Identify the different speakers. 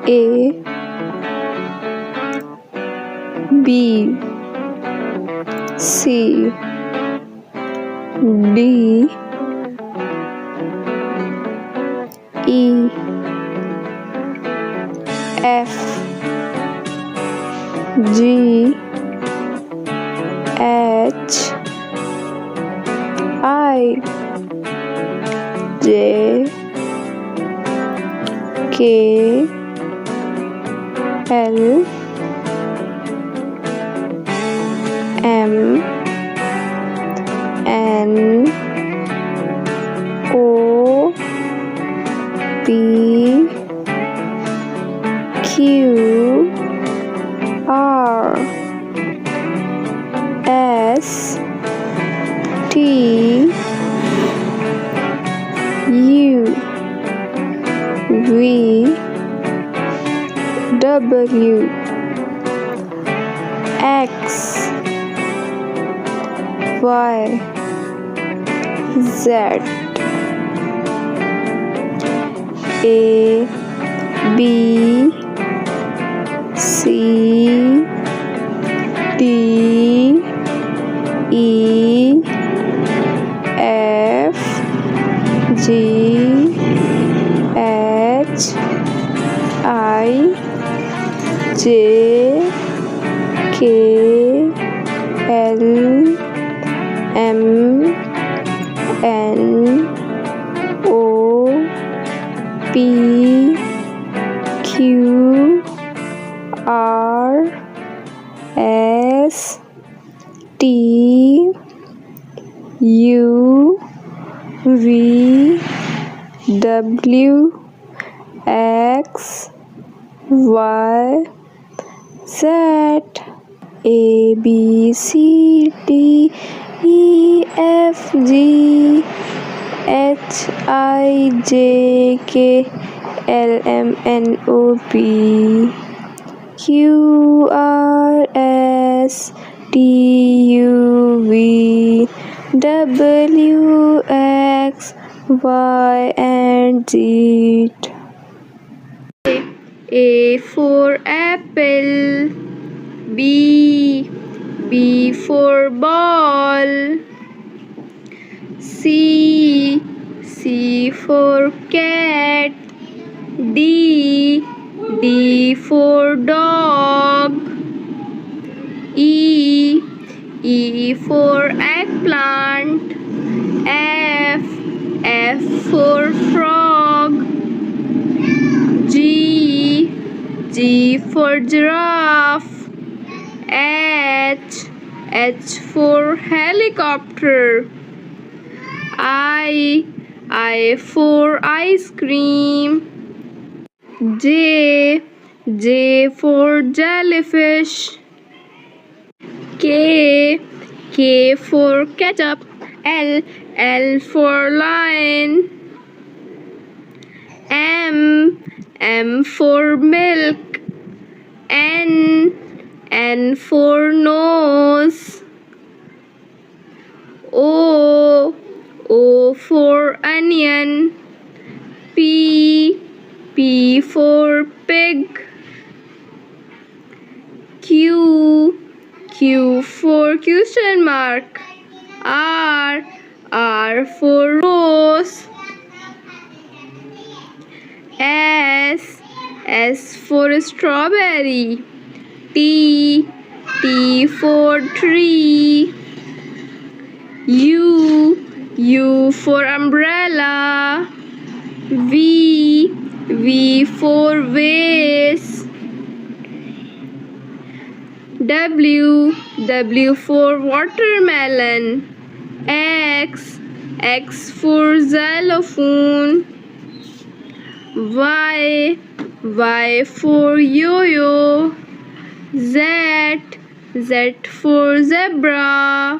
Speaker 1: A B C D E F G H I J K L M N O P Q R S T U V W X Y Z A B C D E F G H I J K L M N O P Q R S T U V W X Y Z A B C D E F G H I J K L M N O P Q R S T U V W X Y and Z. A for apple, B for ball, C for cat, D for dog, E for eggplant, F for frog, G for giraffe, H for helicopter, I for ice cream, J for jellyfish, K for ketchup, L for lion, M for milk, N for nose, O for onion, P for pig, Q for question mark, R for rose, S for strawberry, T for tree, U for umbrella, V for vase, W for watermelon, X for xylophone, Y for yo-yo, Z for zebra,